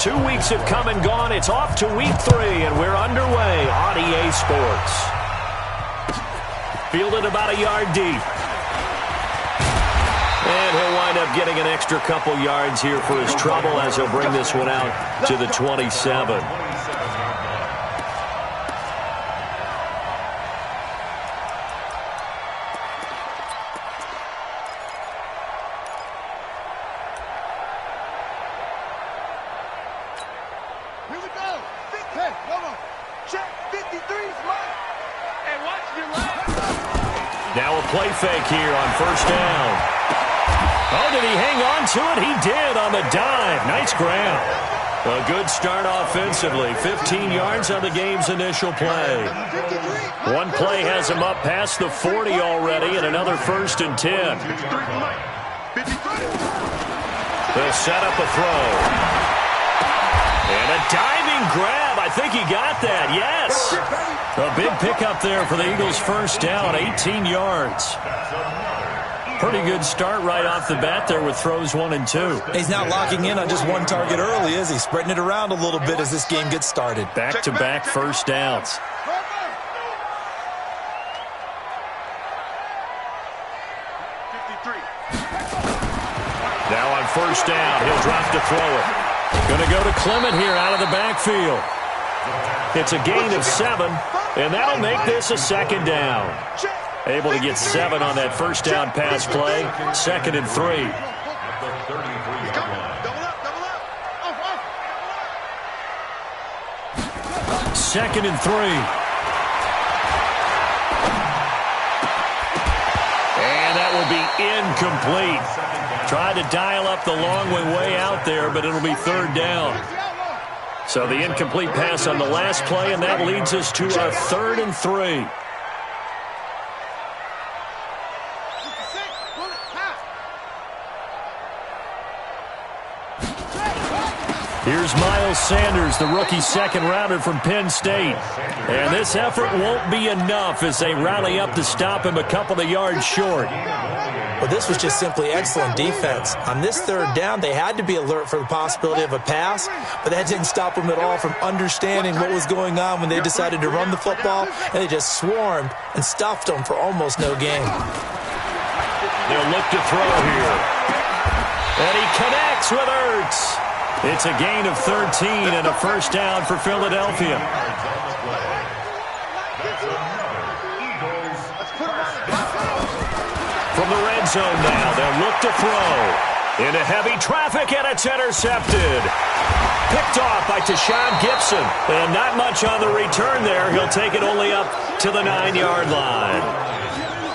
2 weeks have come and gone. It's off to week 3, and we're underway on EA Sports. Fielded about a yard deep. And he'll wind up getting an extra couple yards here for his trouble as he'll bring this one out to the 27. Now a play fake here on first down. Oh, did he hang on to it? He did on the dive. Nice grab. A good start offensively. 15 yards on the game's initial play. One play has him up past the 40 already, and another 1st and 10. They'll set up a throw. And a diving grab. I think he got that. Yes. A big pickup there for the Eagles' first down. 18 yards. Pretty good start right off the bat there with throws 1 and 2. He's not locking in on just one target early, is he? Spreading it around a little bit as this game gets started. Back-to-back first downs. Now on first down, he'll drop to throw it. Going to go to Clement here out of the backfield. It's a gain of 7, and that'll make this a 2nd down. Able to get 7 on that first down pass play. 2nd and 3. Second and 3. And that will be incomplete. Tried to dial up the long way out there, but it'll be 3rd down. So the incomplete pass on the last play, and that leads us to a 3rd and 3. Here's Miles Sanders, the rookie 2nd-rounder from Penn State. And this effort won't be enough as they rally up to stop him a couple of yards short. Well, this was just simply excellent defense. On this 3rd down, they had to be alert for the possibility of a pass, but that didn't stop them at all from understanding what was going on when they decided to run the football, and they just swarmed and stuffed them for almost no gain. They'll look to throw here. And he connects with Ertz. It's a gain of 13 and a first down for Philadelphia. From the red zone now, they'll look to throw. Into heavy traffic, and it's intercepted. Picked off by Tashawn Gibson. And not much on the return there. He'll take it only up to the 9-yard line.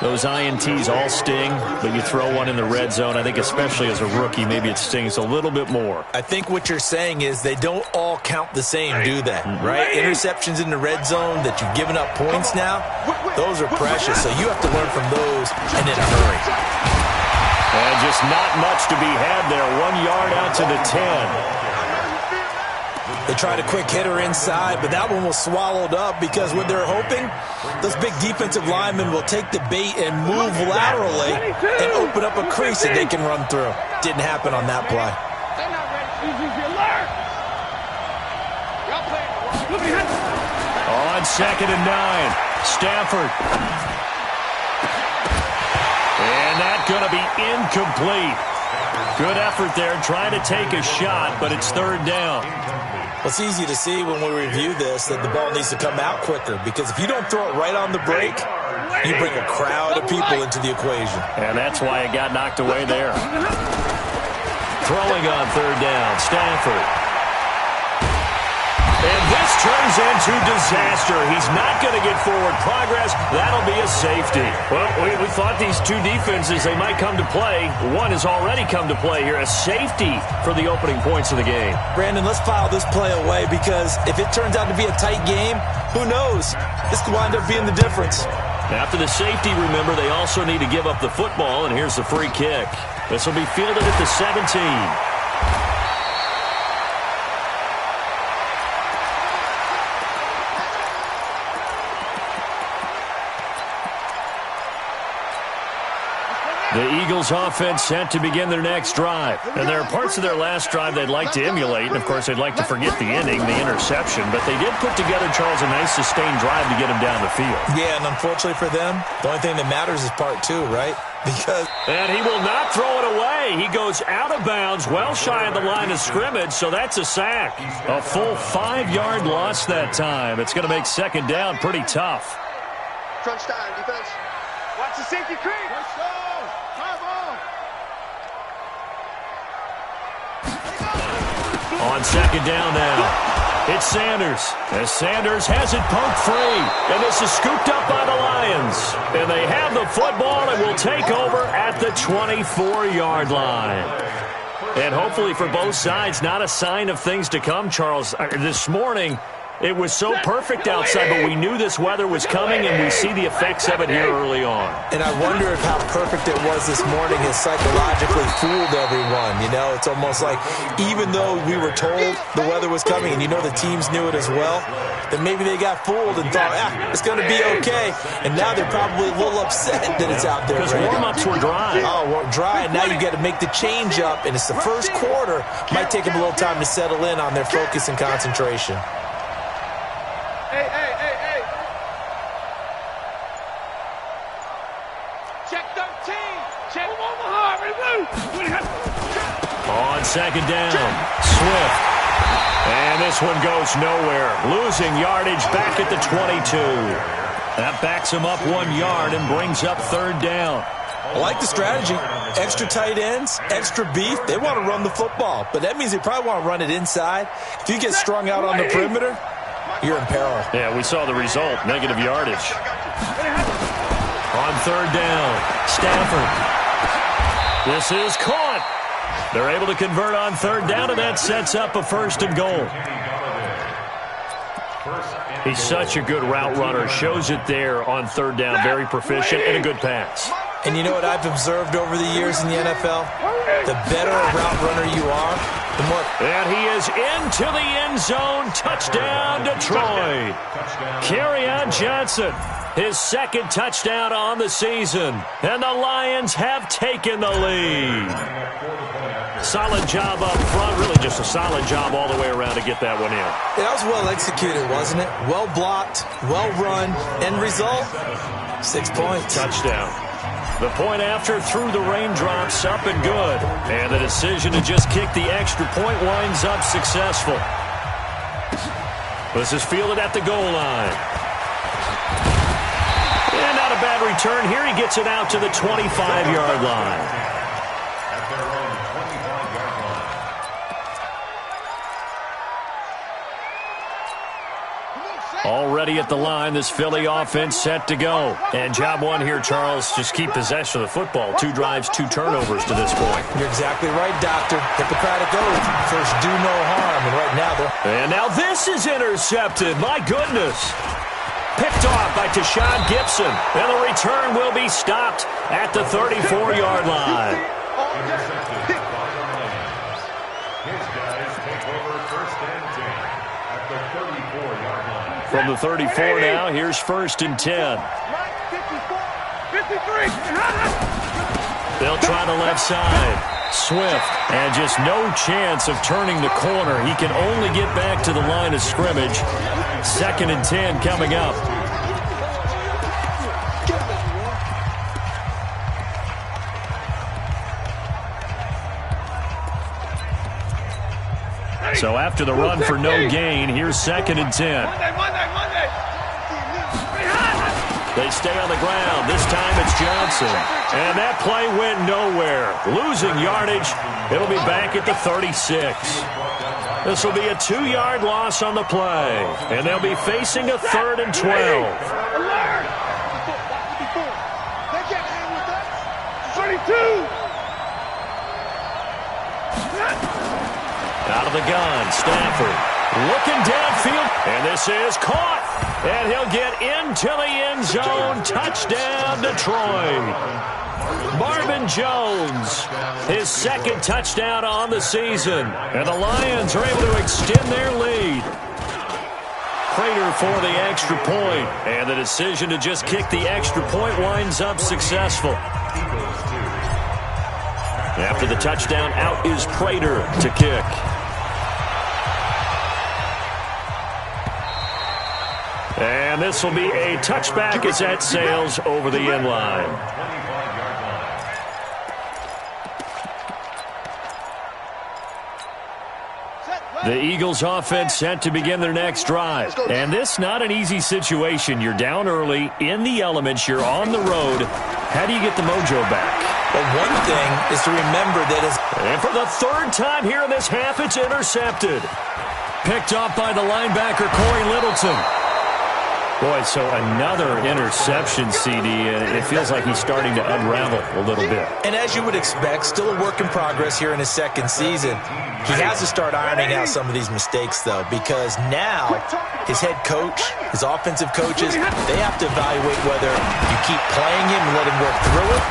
Those INTs all sting, but you throw one in the red zone, I think especially as a rookie, maybe it stings a little bit more. I think what you're saying is they don't all count the same, do they? Right? Interceptions in the red zone that you've given up points now, those are precious, so you have to learn from those and in a hurry. And just not much to be had there. 1 yard out to the 10. They tried a quick hitter inside, but that one was swallowed up because what they're hoping, those big defensive linemen will take the bait and move laterally and open up a crease that they can run through. Didn't happen on that play. On 2nd and 9, Stafford. And that's going to be incomplete. Good effort there trying to take a shot, but it's 3rd down. Well, it's easy to see when we review this that the ball needs to come out quicker because if you don't throw it right on the break, you bring a crowd of people into the equation. And that's why it got knocked away there. Throwing on 3rd down, Stafford. And this turns into disaster. He's not going to get forward progress. That'll be a safety. Well, we thought these two defenses, they might come to play. One has already come to play here. A safety for the opening points of the game. Brandon, let's file this play away because if it turns out to be a tight game, who knows? This could wind up being the difference. After the safety, remember, they also need to give up the football, and here's the free kick. This will be fielded at the 17. The Eagles offense set to begin their next drive. And there are parts of their last drive they'd like to emulate. And, of course, they'd like to forget the ending, the interception. But they did put together, Charles, a nice sustained drive to get him down the field. Yeah, and unfortunately for them, the only thing that matters is part two, right? And he will not throw it away. He goes out of bounds, well shy of the line of scrimmage, so that's a sack. A full 5-yard loss that time. It's going to make second down pretty tough. Crunch time, defense. Watch the safety creep. On second down now, it's Sanders. As Sanders has it poked free. And this is scooped up by the Lions. And they have the football and will take over at the 24-yard line. And hopefully for both sides, not a sign of things to come, Charles. This morning, it was so perfect outside, but we knew this weather was coming, and we see the effects of it here early on. And I wonder if how perfect it was this morning has psychologically fooled everyone. You know, it's almost like even though we were told the weather was coming, and you know the teams knew it as well, then maybe they got fooled and thought, it's going to be okay. And now they're probably a little upset that it's out there. Because warm-ups were dry. Oh, well, dry, and now you got to make the change up, and it's the first quarter. Might take them a little time to settle in on their focus and concentration. Hey. Check 13. Check Omaha. On second down, Swift. And this one goes nowhere. Losing yardage back at the 22. That backs him up 1 yard and brings up third down. I like the strategy. Extra tight ends, extra beef. They want to run the football, but that means they probably want to run it inside. If you get strung out on the perimeter, you're in peril. Yeah, we saw the result, negative yardage. On third down, Stafford. This is caught. They're able to convert on third down, and that sets up a first and goal. He's such a good route runner. Shows it there on third down. Very proficient and a good pass. And you know what I've observed over the years in the NFL? The better a route runner you are, the more... And he is into the end zone. Touchdown, Detroit. Kerryon Johnson, his second touchdown on the season. And the Lions have taken the lead. Solid job up front. Really just a solid job all the way around to get that one in. That was well executed, wasn't it? Well blocked, well run. End result, 6 points. Touchdown. The point after through the raindrops, up and good. And the decision to just kick the extra point winds up successful. This is fielded at the goal line. And not a bad return here. He gets it out to the 25-yard line. Already at the line, this Philly offense set to go. And job one here, Charles, just keep possession of the football. 2 drives, 2 turnovers to this point. You're exactly right, Doctor. Hippocratic oath. First, do no harm. And right now, they're... And now this is intercepted. My goodness. Picked off by Tashawn Gibson. And the return will be stopped at the 34-yard line. From the 34 now, here's first and 10. They'll try the left side. Swift, and just no chance of turning the corner. He can only get back to the line of scrimmage. Second and 10 coming up. So after the run for no gain, here's second and 10. They stay on the ground. This time it's Johnson. And that play went nowhere. Losing yardage. It'll be back at the 36. This will be a 2-yard loss on the play. And they'll be facing a third and 12. Out of the gun, Stafford looking downfield, and this is caught, and he'll get into the end zone. Touchdown, Detroit. Marvin Jones, his second touchdown on the season, and the Lions are able to extend their lead. Prater for the extra point, and the decision to just kick the extra point winds up successful. After the touchdown, out is Prater to kick. And this will be a touchback as that sails over the end line. The Eagles offense set to begin their next drive. And this not an easy situation. You're down early, in the elements, you're on the road. How do you get the mojo back? Well, one thing is to remember that and for the third time here in this half, it's intercepted. Picked off by the linebacker, Corey Littleton. Boy, so another interception, CD, and it feels like he's starting to unravel a little bit. And as you would expect, still a work in progress here in his second season. He has to start ironing out some of these mistakes, though, because now his head coach, his offensive coaches, they have to evaluate whether you keep playing him and let him work through it,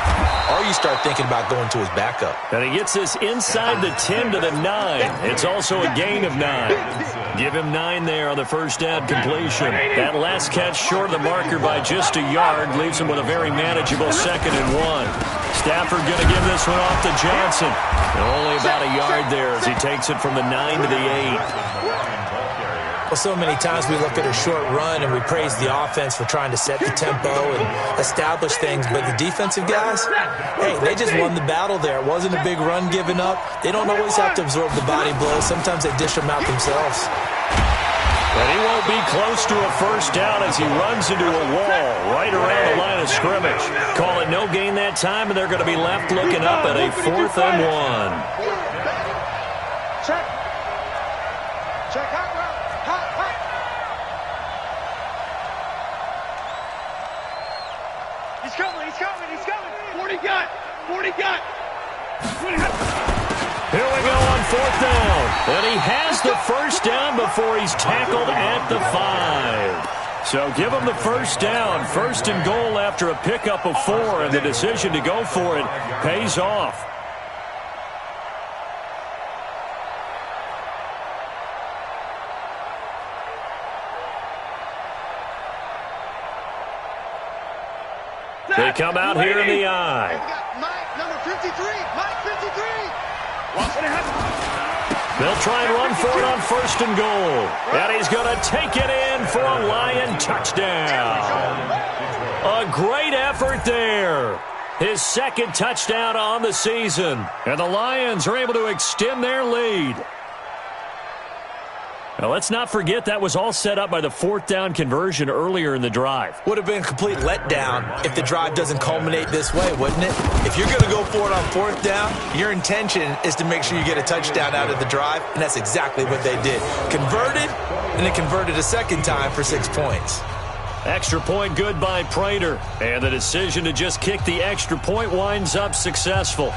or you start thinking about going to his backup. And he gets this inside the 10 to the 9. It's also a gain of 9. Give him 9 there on the first down completion. That last catch short of the marker by just a yard leaves him with a very manageable 2nd and 1. Stafford going to give this one off to Johnson. And only about a yard there as he takes it from the 9 to the 8. Well, so many times we look at a short run and we praise the offense for trying to set the tempo and establish things, but the defensive guys, hey, they just won the battle there. It wasn't a big run given up. They don't always have to absorb the body blows. Sometimes they dish them out themselves. But he won't be close to a first down as he runs into a wall right around the line of scrimmage. Call it no gain that time, and they're going to be left looking up at a 4th and 1. Check. Check. Hot route. Hot. He's coming. 40 got. Here we go on 4th down. And he has the first down before he's tackled at the 5. So give him the first down. 1st and goal after a pickup of 4, and the decision to go for it pays off. They come out here in the eye. Mike, number 53. Mike, 53. They'll try and run for it on 1st and goal. And he's going to take it in for a Lion touchdown. A great effort there. His 2nd touchdown on the season. And the Lions are able to extend their lead. Now, let's not forget that was all set up by the 4th down conversion earlier in the drive. Would have been a complete letdown if the drive doesn't culminate this way, wouldn't it? If you're going to go for it on 4th down, your intention is to make sure you get a touchdown out of the drive, and that's exactly what they did. Converted, and then converted a 2nd time for 6 points. Extra point good by Prater, and the decision to just kick the extra point winds up successful.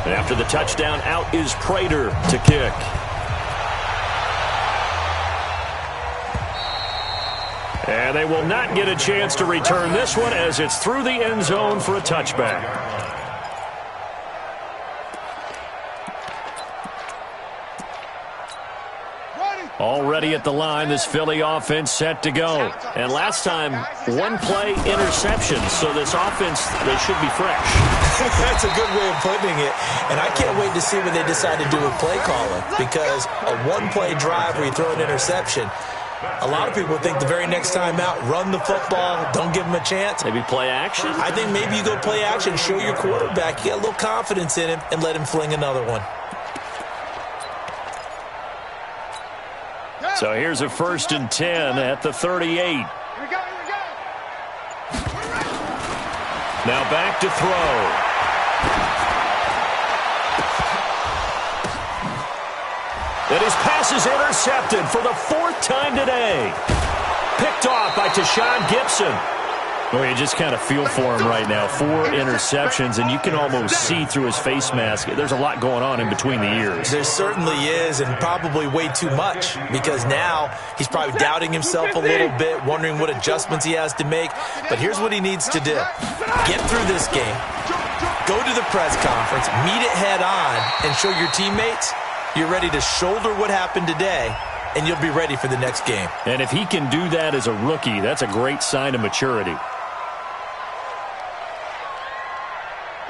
After the touchdown, out is Prater to kick. And they will not get a chance to return this one as it's through the end zone for a touchback. Already at the line, this Philly offense set to go. And last time, 1-play interception, so this offense, they should be fresh. That's a good way of putting it. And I can't wait to see what they decide to do with play calling, because a 1-play drive where you throw an interception, a lot of people think the very next time out, run the football, don't give them a chance. Maybe play action? I think maybe you go play action, show your quarterback, you get a little confidence in him, and let him fling another one. So here's a 1st and 10 at the 38. Here we go. Now back to throw. And his pass is intercepted for the 4th time today. Picked off by Tashawn Gibson. Well, you just kind of feel for him right now. 4 interceptions, and you can almost see through his face mask. There's a lot going on in between the ears. There certainly is, and probably way too much, because now he's probably doubting himself a little bit, wondering what adjustments he has to make. But here's what he needs to do. Get through this game. Go to the press conference, meet it head on, and show your teammates you're ready to shoulder what happened today and you'll be ready for the next game. And if he can do that as a rookie, that's a great sign of maturity.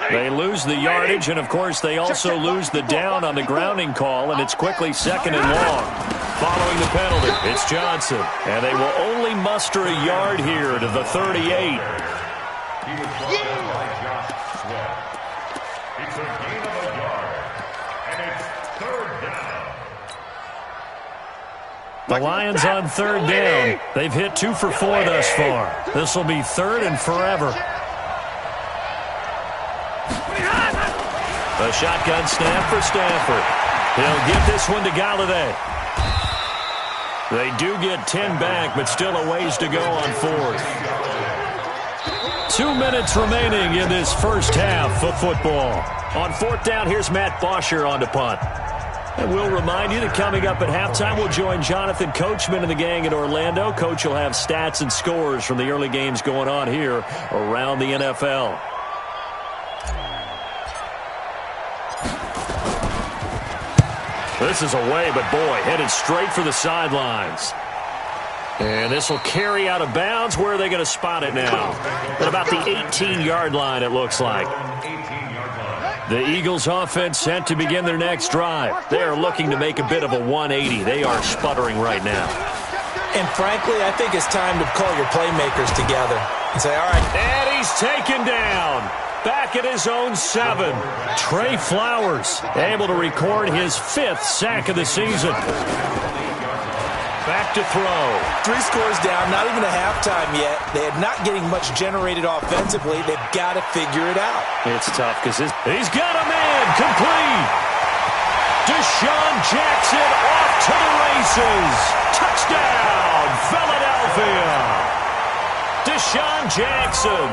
They lose the yardage, and, of course, they also lose the down on the grounding call, and it's quickly 2nd and long. Following the penalty, it's Johnson, and they will only muster a yard here to the 38. The Lions on 3rd down. They've hit 2 for 4 thus far. This will be 3rd and forever. A shotgun snap for Stafford. He'll give this one to Galladay. They do get 10 back, but still a ways to go on 4th. 2 minutes remaining in this first half of football. On 4th down, here's Matt Bosher on to punt. And we'll remind you that coming up at halftime, we'll join Jonathan Coachman and the gang in Orlando. Coach will have stats and scores from the early games going on here around the NFL. This is away, but boy, headed straight for the sidelines. And this will carry out of bounds. Where are they going to spot it now? At about the 18-yard line, it looks like. The Eagles offense set to begin their next drive. They are looking to make a bit of a 180. They are sputtering right now. And frankly, I think it's time to call your playmakers together and say, all right. And he's taken down. Back at his own 7. Trey Flowers able to record his 5th sack of the season. Back to throw. 3 scores down, not even a halftime yet. They are not getting much generated offensively. They've got to figure it out. It's tough because he's got a man complete. Deshaun Jackson off to the races. Touchdown, Philadelphia. Deshaun Jackson.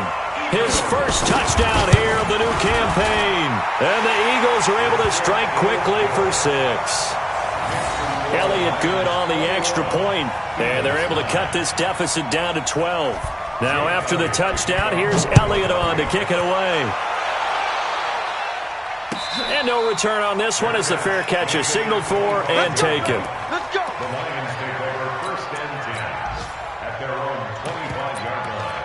His first touchdown here of the new campaign. And the Eagles are able to strike quickly for 6. Elliott good on the extra point. And they're able to cut this deficit down to 12. Now after the touchdown, here's Elliott on to kick it away. And no return on this one as the fair catch is signaled for and taken. Let's go. The Lions take over 1st and 10 at their own 25-yard line.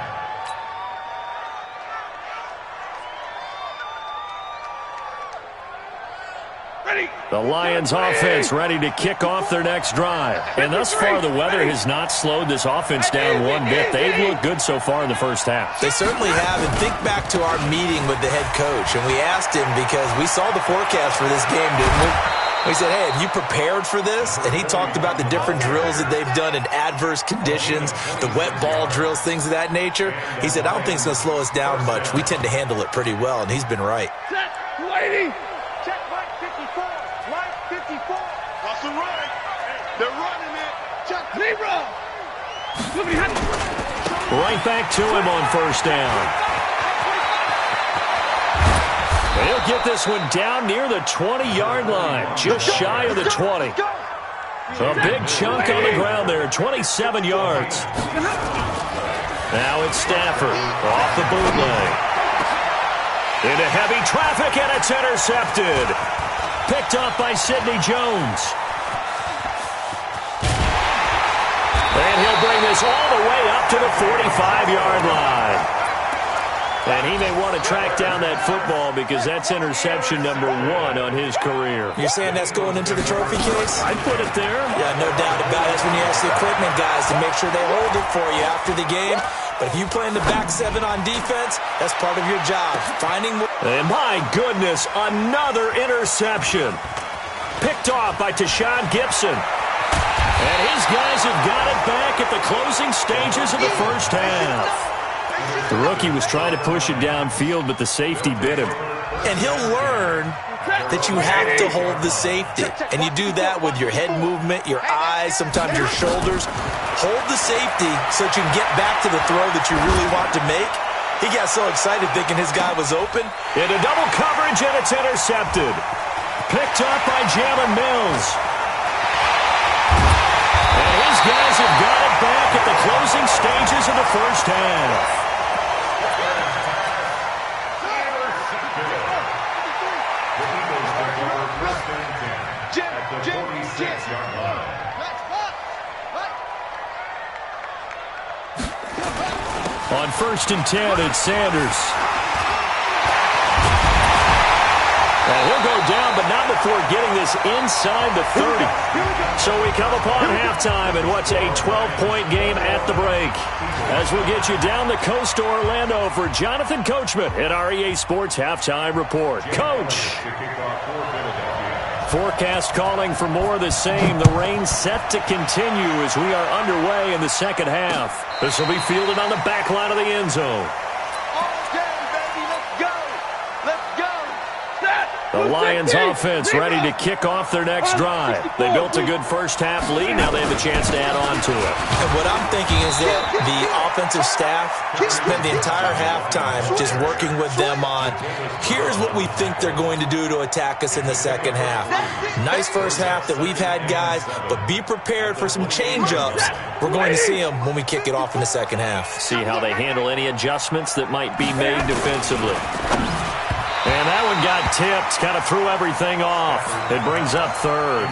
The Lions offense ready to kick off their next drive. And thus far, the weather has not slowed this offense down one bit. They've looked good so far in the first half. They certainly have. And think back to our meeting with the head coach. And we asked him because we saw the forecast for this game, didn't we? We said, hey, have you prepared for this? And he talked about the different drills that they've done in adverse conditions, the wet ball drills, things of that nature. He said, I don't think it's going to slow us down much. We tend to handle it pretty well, and he's been right. Set, waiting. Check Mike 54. Mike 54. Russell run. They're running it. Check Libra. Right back to him on 1st down. He'll get this one down near the 20-yard line, just shy of the 20. A big chunk on the ground there, 27 yards. Now it's Stafford off the bootleg. Into heavy traffic, and it's intercepted. Picked up by Sidney Jones. And he'll bring this all the way up to the 45-yard line. And he may want to track down that football because that's interception number 1 on his career. You're saying that's going into the trophy case? I'd put it there. Yeah, no doubt about it. That's when you ask the equipment guys to make sure they hold it for you after the game. But if you play in the back 7 on defense, that's part of your job. Finding. And my goodness, another interception. Picked off by Tashawn Gibson. And his guys have got it back at the closing stages of the first half. The rookie was trying to push it downfield, but the safety bit him. And he'll learn that you have to hold the safety. And you do that with your head movement, your eyes, sometimes your shoulders. Hold the safety so that you can get back to the throw that you really want to make. He got so excited thinking his guy was open. Into double coverage, and it's intercepted. Picked up by Jalen Mills. And his guys have got it back at the closing stages of the first half. first and 10. It's Sanders. And he'll go down, but not before getting this inside the 30. So we come upon halftime in what's a 12-point game at the break. As we'll get you down the coast to Orlando for Jonathan Coachman at our EA Sports Halftime Report. Coach! Forecast calling for more of the same. The rain set to continue as we are underway in the second half. This will be fielded on the back line of the end zone. The Lions offense ready to kick off their next drive. They built a good first-half lead. Now they have a chance to add on to it. And what I'm thinking is that the offensive staff spent the entire halftime just working with them on, here's what we think they're going to do to attack us in the second half. Nice first half that we've had, guys, but be prepared for some change-ups. We're going to see them when we kick it off in the second half. See how they handle any adjustments that might be made defensively. And that one got tipped, kind of threw everything off. It brings up third.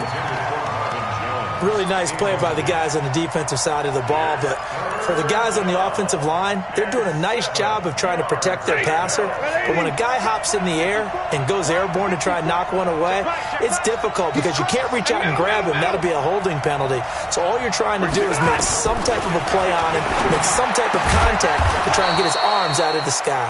Really nice play by the guys on the defensive side of the ball, but for the guys on the offensive line, they're doing a nice job of trying to protect their passer. But when a guy hops in the air and goes airborne to try and knock one away, it's difficult because you can't reach out and grab him. That'll be a holding penalty. So all you're trying to do is make some type of a play on him, make some type of contact to try and get his arms out of the sky.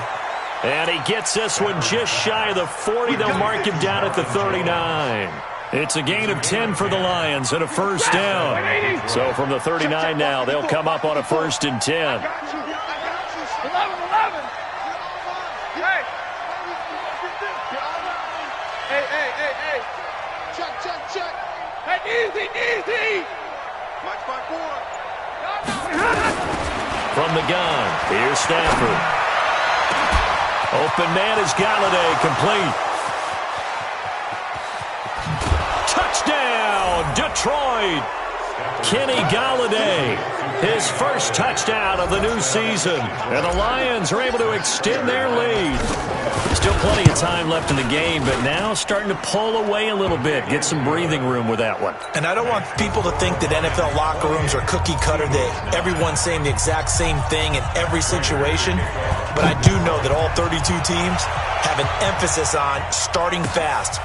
And he gets this one just shy of the 40. They'll mark him down at the 39. It's a gain of 10 for the Lions and a first down. So from the 39 now, they'll come up on a first and 10. 11. Hey. Hey. Check. Hey, easy. Watch my board. From the gun, here's Stafford. Open man is Galladay, complete. Touchdown, Detroit. Kenny Galladay, his first touchdown of the new season. And the Lions are able to extend their lead. Still plenty of time left in the game, but now starting to pull away a little bit, get some breathing room with that one. And I don't want people to think that NFL locker rooms are cookie cutter, that everyone's saying the exact same thing in every situation. But I do know that all 32 teams have an emphasis on starting fast.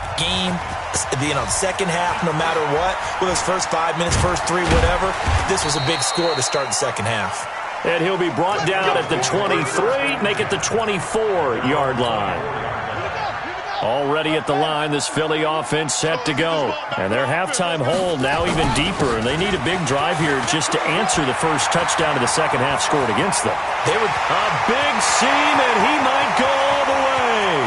Second half, no matter what, whether it's first 5 minutes, first 3, whatever, this was a big score to start the second half. And he'll be brought down at the 23, make it the 24-yard line. Already at the line, this Philly offense set to go. And their halftime hold now even deeper, and they need a big drive here just to answer the first touchdown of the second half scored against them. A big seam, and he might go all the way.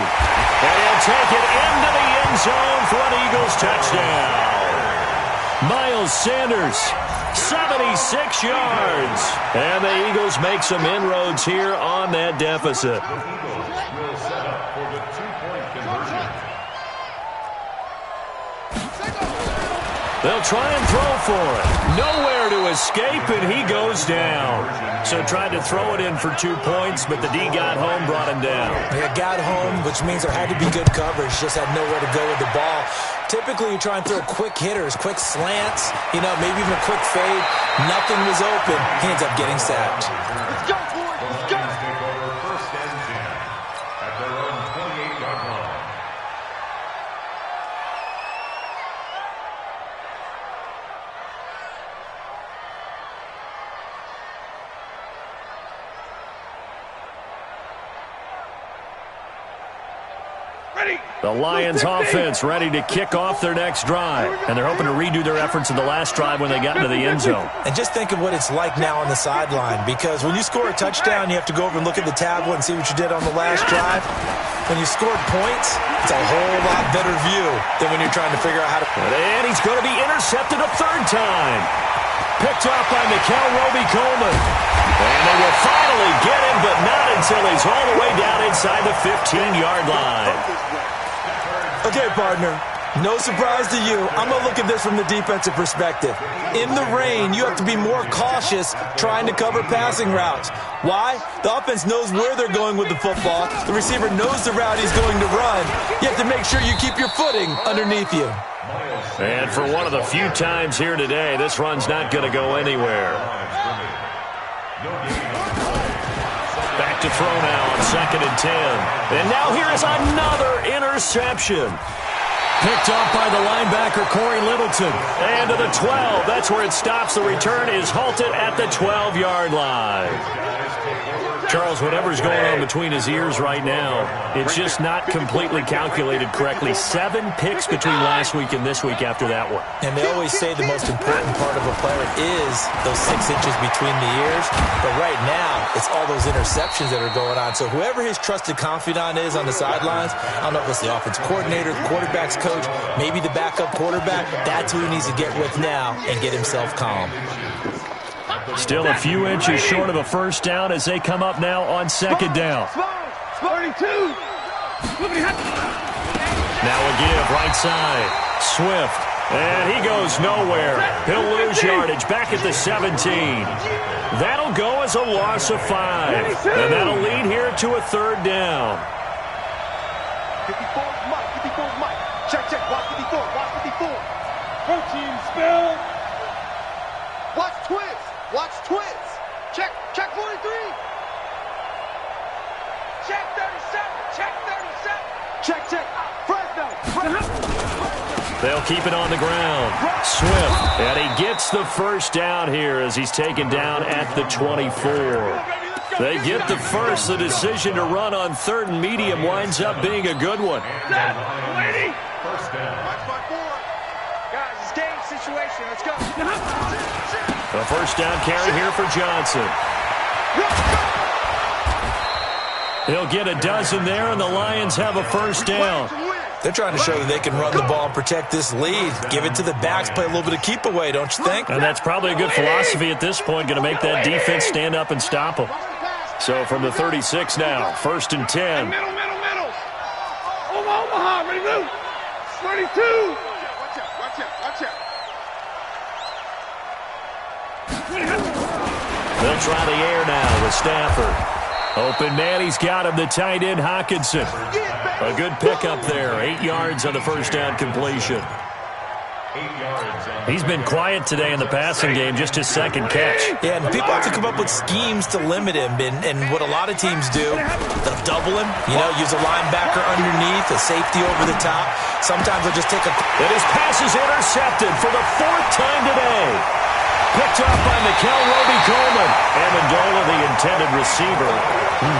And he'll take it into the end zone for an Eagles touchdown. Miles Sanders, 76 yards. And the Eagles make some inroads here on that deficit. Will set up for the two-point conversion. They'll try and throw for it. Nowhere to escape, and he goes down. So tried to throw it in for 2 points, but the D got home, brought him down. Yeah, got home, which means there had to be good coverage. Just had nowhere to go with the ball. Typically, you try and throw quick hitters, quick slants, maybe even a quick fade. Nothing was open. He ends up getting sacked. Let's go, boys. Let's go. Take over first and 10 at their own 28-yard line. The Lions offense ready to kick off their next drive. And they're hoping to redo their efforts in the last drive when they got into the end zone. And just think of what it's like now on the sideline, because when you score a touchdown, you have to go over and look at the tablet and see what you did on the last drive. When you scored points, it's a whole lot better view than when you're trying to figure out how to... And he's going to be intercepted a third time. Picked off by Mikel Roby-Coleman. And they will finally get him, but not until he's all the way down inside the 15-yard line. Okay, partner, no surprise to you. I'm going to look at this from the defensive perspective. In the rain, you have to be more cautious trying to cover passing routes. Why? The offense knows where they're going with the football. The receiver knows the route he's going to run. You have to make sure you keep your footing underneath you. And for one of the few times here today, this run's not going to go anywhere. to throw now on 2nd and 10. And now here is another interception. Picked up by the linebacker, Corey Littleton. And to the 12. That's where it stops. The return is halted at the 12-yard line. Charles, whatever's going on between his ears right now, it's just not completely calculated correctly. 7 picks between last week and this week after that one. And they always say the most important part of a player is those 6 inches between the ears. But right now, it's all those interceptions that are going on. So whoever his trusted confidant is on the sidelines, I don't know if it's the offense coordinator, the quarterback's coach, maybe the backup quarterback, that's who he needs to get with now and get himself calm. Still a few inches short of a first down as they come up now on 2nd down. 32. Now a give right side. Swift. And he goes nowhere. He'll lose yardage back at the 17. That'll go as a loss of 5. And that'll lead here to a 3rd down. 54 Mike. 54 Mike. Check. Watch 54. Watch 54. Protein spill. Watch twins. Watch twins. Check 43. Check 37. Check. Fresno. They'll keep it on the ground. Swift. And he gets the first down here as he's taken down at the 24. They get the first. The decision to run on 3rd and medium winds up being a good one. Lady. First down. Watch my board. Guys, it's game situation. Let's go. A first down carry here for Johnson. He'll get a dozen there, and the Lions have a first down. They're trying to show that they can run the ball and protect this lead. Give it to the backs, play a little bit of keep away, don't you think? And that's probably a good philosophy at this point, going to make that defense stand up and stop them. So from the 36 now, 1st and 10. Middle. Omaha, ready to move. 32. Watch out. They'll try the air now with Stafford. Open man, he's got him, the tight end, Hockenson. A good pickup there, 8 yards on the first down completion. 8 yards. He's been quiet today in the passing game, just his 2nd catch. Yeah, and people have to come up with schemes to limit him. And what a lot of teams do, they'll double him, use a linebacker underneath, a safety over the top. Sometimes they'll just take a... And his pass is intercepted for the 4th time today. Picked off by Mikel Roby-Coleman. Amendola, the intended receiver.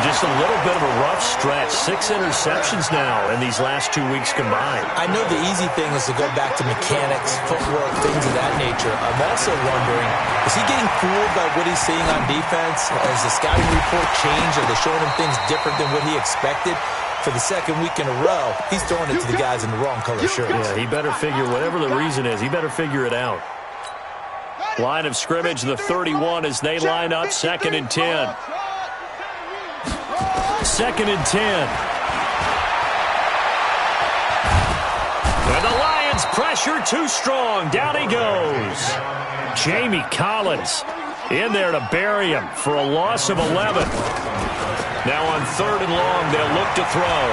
Just a little bit of a rough stretch. 6 interceptions now in these last 2 weeks combined. I know the easy thing is to go back to mechanics, footwork, things of that nature. I'm also wondering, is he getting fooled by what he's seeing on defense? Has the scouting report changed? Are they showing him things different than what he expected? For the 2nd week in a row, he's throwing it to the guys in the wrong color shirts. Yeah, he better figure, whatever the reason is, he better figure it out. Line of scrimmage, the 31 as they line up, 2nd and 10. 2nd and 10. And the Lions pressure too strong. Down he goes. Jamie Collins in there to bury him for a loss of 11. Now on 3rd and long, they'll look to throw.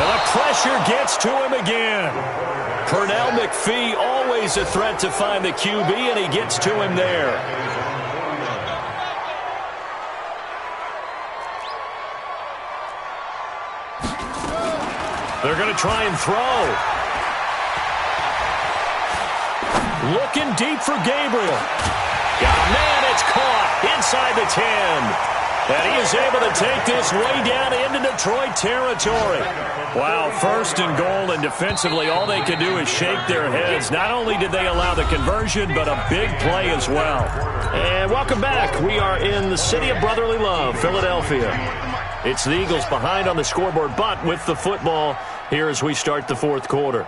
And the pressure gets to him again. Pernell McPhee, always a threat to find the QB, and he gets to him there. They're going to try and throw. Looking deep for Gabriel. Man, it's caught inside the 10. And he is able to take this way down into Detroit territory. Wow, 1st and goal, and defensively all they can do is shake their heads. Not only did they allow the conversion, but a big play as well. And welcome back. We are in the city of brotherly love, Philadelphia. It's the Eagles behind on the scoreboard, but with the football here as we start the 4th quarter.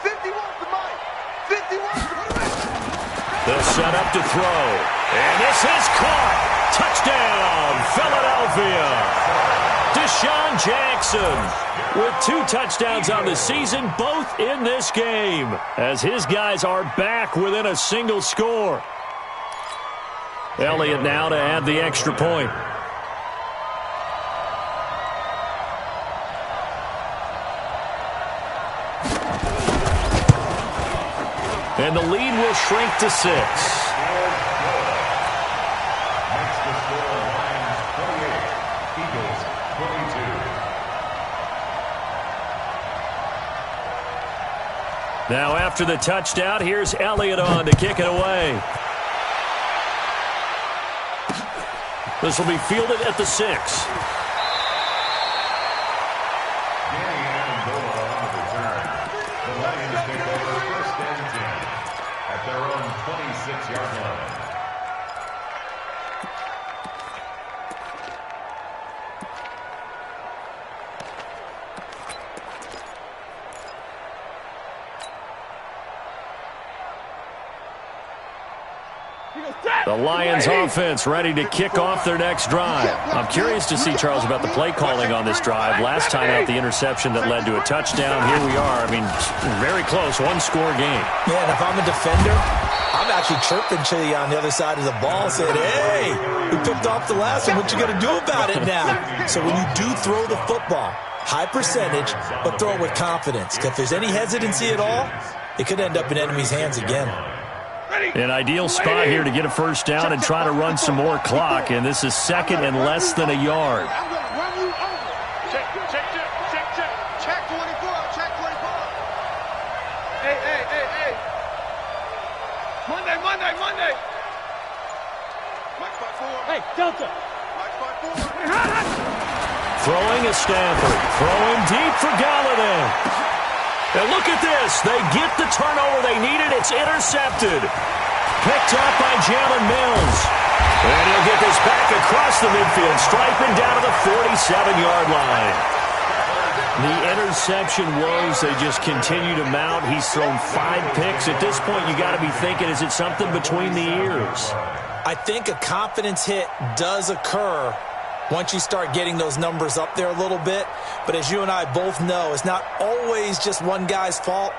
51 to Mike. 51 to Mike. They'll set up to throw. And this is caught. Touchdown, Philadelphia. Deshaun Jackson with 2 touchdowns on the season, both in this game, as his guys are back within a single score. Elliott now to add the extra point. And the lead will shrink to 6. Eagles 22. Now after the touchdown, here's Elliott on to kick it away. This will be fielded at the 6. Danny Amendola on the return. The Lions take over 1st and 10 at their own 26-yard line. The Lions offense ready to kick off their next drive. I'm curious to see, Charles, about the play calling on this drive. Last time out, the interception that led to a touchdown. Here we are. I mean, very close, one-score game. Yeah, and if I'm a defender, I'm actually chirping to you on the other side of the ball, saying, hey, we picked off the last one. What you going to do about it now? So when you do throw the football, high percentage, but throw it with confidence. If there's any hesitancy at all, it could end up in enemy's hands again. An ideal spot here to get a first down and try to run some more clock, and this is 2nd and less than a yard. I'm going to run you over. Check 24. Check 24. Hey. Monday. Mike 5-4. Hey, Delta. Mike 5-4. Throwing is Stafford. Throwing deep for Galladay. And look at this. They get the turnover they needed. It's intercepted. Picked up by Jalen Mills. And he'll get this back across the midfield, striping down to the 47-yard line. The interception woes, they just continue to mount. He's thrown 5 picks. At this point, you got to be thinking, is it something between the ears? I think a confidence hit does occur once you start getting those numbers up there a little bit. But as you and I both know, it's not always just one guy's fault.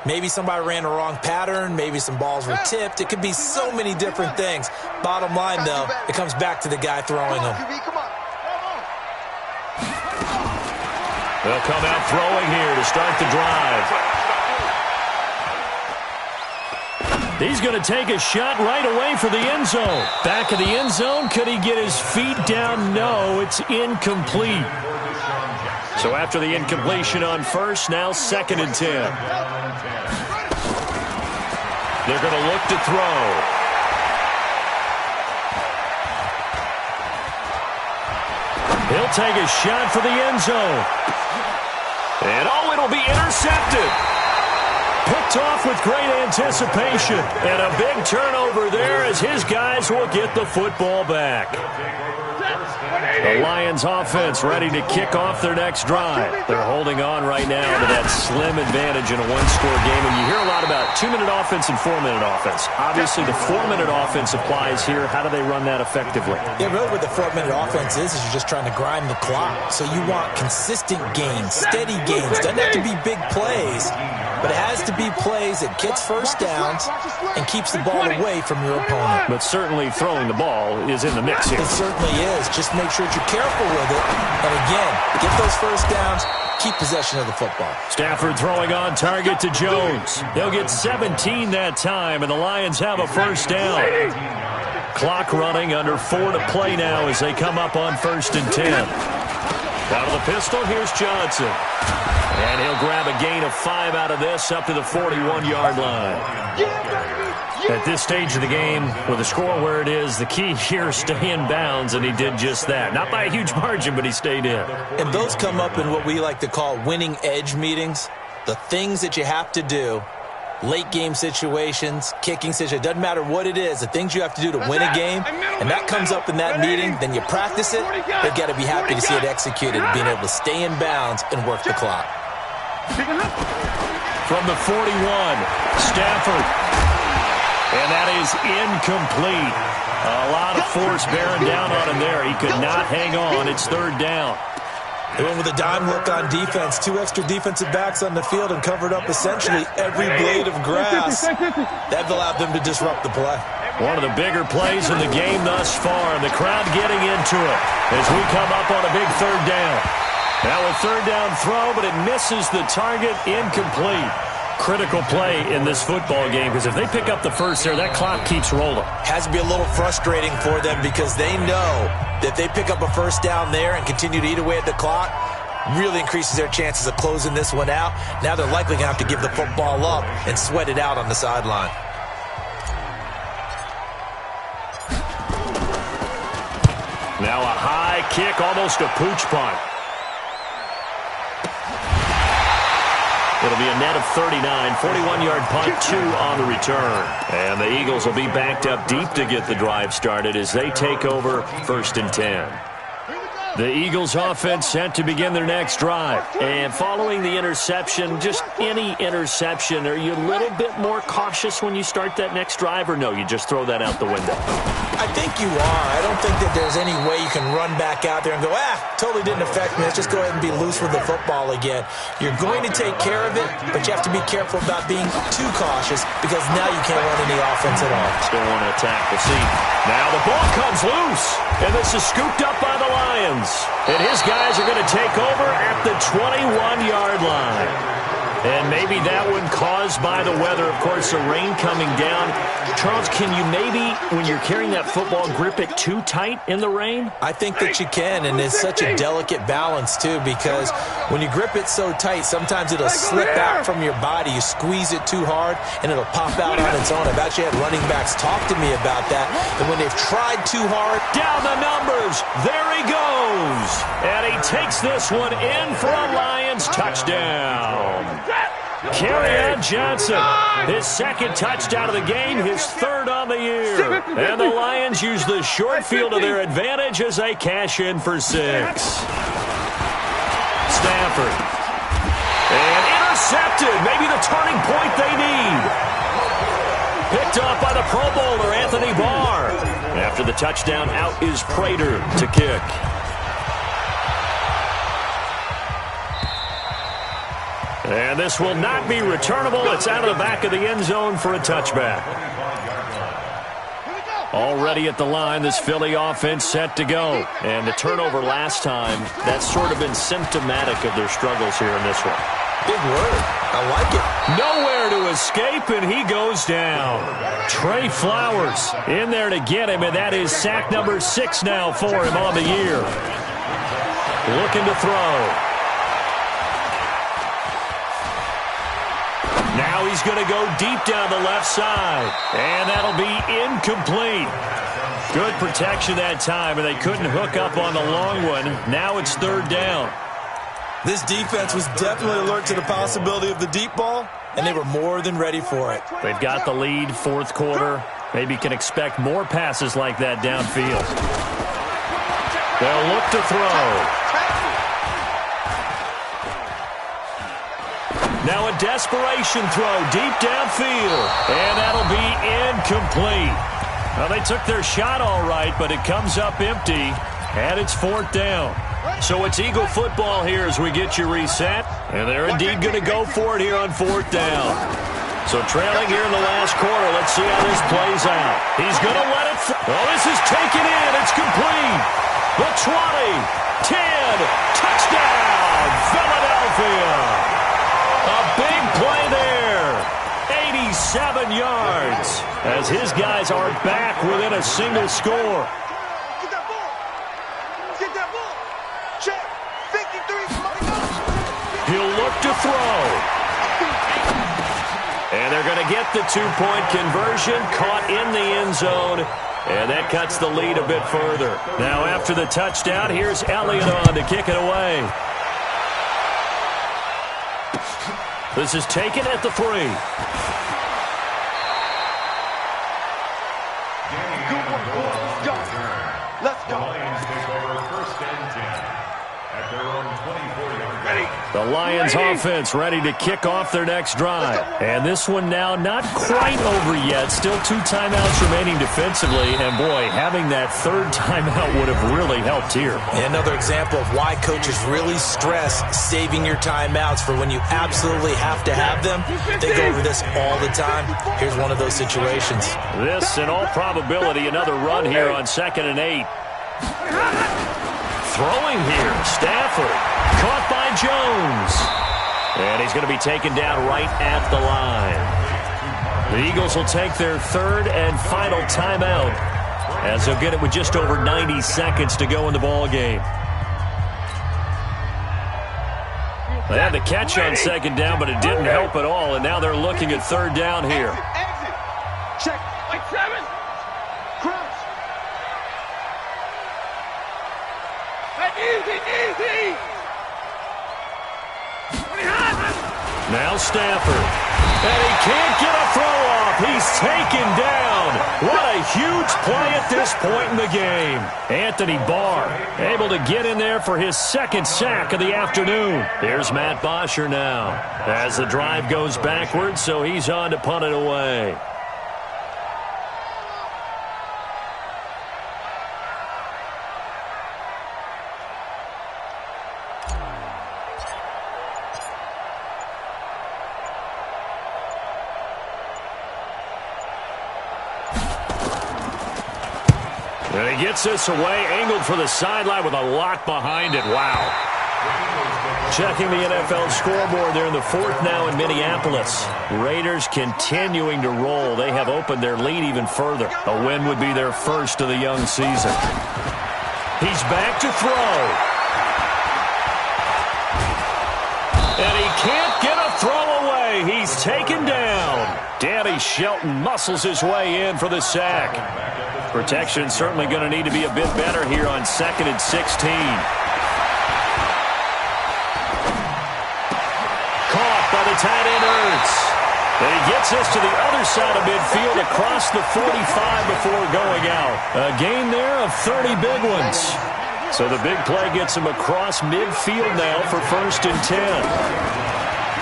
Maybe somebody ran a wrong pattern. Maybe some balls were tipped. It could be so many different things. Bottom line, though, it comes back to the guy throwing them. They'll come out throwing here to start the drive. He's going to take a shot right away for the end zone. Back of the end zone. Could he get his feet down? No, it's incomplete. So after the incompletion on first, now 2nd and 10. They're going to look to throw. He'll take a shot for the end zone. And oh, it'll be intercepted. Picked off with great anticipation. And a big turnover there as his guys will get the football back. The Lions offense ready to kick off their next drive. They're holding on right now to that slim advantage in a one-score game. And you hear a lot about 2-minute offense and 4-minute offense. Obviously, the 4-minute offense applies here. How do they run that effectively? Yeah, really what the 4-minute offense is you're just trying to grind the clock. So you want consistent gains, steady gains. Doesn't have to be big plays, but it has to be plays that gets first downs and keeps the ball away from your opponent. But certainly throwing the ball is in the mix here. It certainly is. Just make sure that you're careful with it. And again, get those first downs, keep possession of the football. Stafford throwing on target to Jones. They'll get 17 that time, and the Lions have a first down. Clock running, under 4 to play now as they come up on 1st and 10. Out of the pistol, here's Johnson. And he'll grab a gain of 5 out of this, up to the 41-yard line. At this stage of the game, with the score where it is, the key here is stay in bounds, and he did just that. Not by a huge margin, but he stayed in. And those come up in what we like to call winning edge meetings. The things that you have to do, late game situations, kicking situations, doesn't matter what it is, the things you have to do to win a game, and that comes up in that meeting, then you practice it, they've got to be happy to see it executed, being able to stay in bounds and work the clock. From the 41, Stafford. And that is incomplete. A lot of force bearing down on him there. He could not hang on. It's 3rd down. They went with a dime look on defense. 2 extra defensive backs on the field and covered up essentially every blade of grass. That allowed them to disrupt the play. One of the bigger plays in the game thus far. And the crowd getting into it as we come up on a big 3rd down. Now a 3rd down throw, but it misses the target, incomplete. critical play in this football game because if they pick up the first there, that clock keeps rolling. Has to be a little frustrating for them because they know that if they pick up a first down there and continue to eat away at the clock, really increases their chances of closing this one out. Now they're likely going to have to give the football up and sweat it out on the sideline. Now a high kick, almost a pooch punt. It'll be a net of 39, 41-yard punt, 2 on the return. And the Eagles will be backed up deep to get the drive started as they take over 1st and 10. The Eagles offense set to begin their next drive. And following the interception, just any interception, are you a little bit more cautious when you start that next drive, or no, you just throw that out the window? I think you are. I don't think that there's any way you can run back out there and go, totally didn't affect me. Let's just go ahead and be loose with the football again. You're going to take care of it, but you have to be careful about being too cautious because now you can't run any offense at all. Still want to attack the seat. Now the ball comes loose, and this is scooped up by the Lions. And his guys are going to take over at the 21-yard line. And maybe that one caused by the weather. Of course, the rain coming down. Charles, can you maybe, when you're carrying that football, grip it too tight in the rain? I think that you can, and it's such a delicate balance, too, because when you grip it so tight, sometimes it'll slip out from your body. You squeeze it too hard, and it'll pop out on its own. I've actually had running backs talk to me about that, and when they've tried too hard. Down the numbers. There he goes. And he takes this one in for a Lions touchdown. Kerryon Johnson, his 2nd touchdown of the game, his 3rd on the year. And the Lions use the short field to their advantage as they cash in for 6. Stafford. And intercepted. Maybe the turning point they need. Picked off by the Pro Bowler, Anthony Barr. After the touchdown, out is Prater to kick. And this will not be returnable. It's out of the back of the end zone for a touchback. Already at the line, this Philly offense set to go. And the turnover last time, that's sort of been symptomatic of their struggles here in this one. Big word. I like it. Nowhere to escape, and he goes down. Trey Flowers in there to get him, and that is sack number 6 now for him on the year. Looking to throw. Now he's going to go deep down the left side, and that'll be incomplete. Good protection that time, and they couldn't hook up on the long one. Now it's 3rd down. This defense was definitely alert to the possibility of the deep ball, and they were more than ready for it. They've got the lead, 4th quarter. Maybe can expect more passes like that downfield. They'll look to throw. Now a desperation throw deep downfield, and that'll be incomplete. Well, they took their shot all right, but it comes up empty, and it's 4th down. So it's Eagle football here as we get you reset, and they're indeed going to go for it here on 4th down. So trailing here in the last quarter, let's see how this plays out. He's going to let it oh, this is taken in. It's complete. The 20, 10, touchdown, Philadelphia. A big play there, 87 yards, as his guys are back within a single score. Get that ball. Get that ball. Check. 53. He'll look to throw. And they're going to get the 2-point conversion, caught in the end zone, and that cuts the lead a bit further. Now after the touchdown, here's Elliott on to kick it away. This is taken at the 3. Let's go. Lions take over 1st and 10 at their own 24-yard line. The Lions offense ready to kick off their next drive. And this one now not quite over yet. Still 2 timeouts remaining defensively. And, boy, having that 3rd timeout would have really helped here. Another example of why coaches really stress saving your timeouts for when you absolutely have to have them. They go over this all the time. Here's one of those situations. This, in all probability, another run here on 2nd and 8. Throwing here, Stafford, caught by Jones. And he's going to be taken down right at the line. The Eagles will take their third and final timeout as they'll get it with just over 90 seconds to go in the ball game. They had the catch on second down, but it didn't help at all, and now they're looking at third down here. Exit. Check. Like 7. Crouch. Easy. Now Stafford. And he can't get a throw off. He's taken down. What a huge play at this point in the game. Anthony Barr able to get in there for his second sack of the afternoon. Here's Matt Bosher now as the drive goes backwards, so he's on to punt it away. And he gets this away, angled for the sideline with a lot behind it. Wow. Checking the NFL scoreboard there in the fourth now in Minneapolis. Raiders continuing to roll. They have opened their lead even further. A win would be their first of the young season. He's back to throw. And he can't get a throw away. He's taken down. Danny Shelton muscles his way in for the sack. Protection certainly going to need to be a bit better here on 2nd and 16. Caught by the tight end Ertz. And he gets this to the other side of midfield across the 45 before going out. A gain there of 30 big ones. So the big play gets him across midfield now for 1st and 10.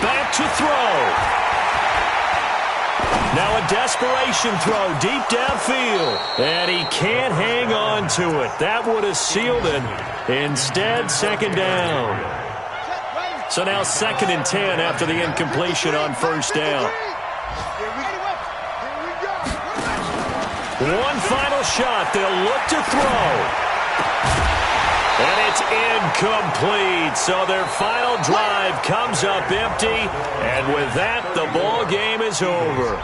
Back to throw. Now a desperation throw deep downfield. And he can't hang on to it. That would have sealed it. Instead, second down. So now 2nd and 10 after the incompletion on 1st down. One final shot. They'll look to throw. And it's incomplete. So their final drive comes up empty. And with that, the ball game is over.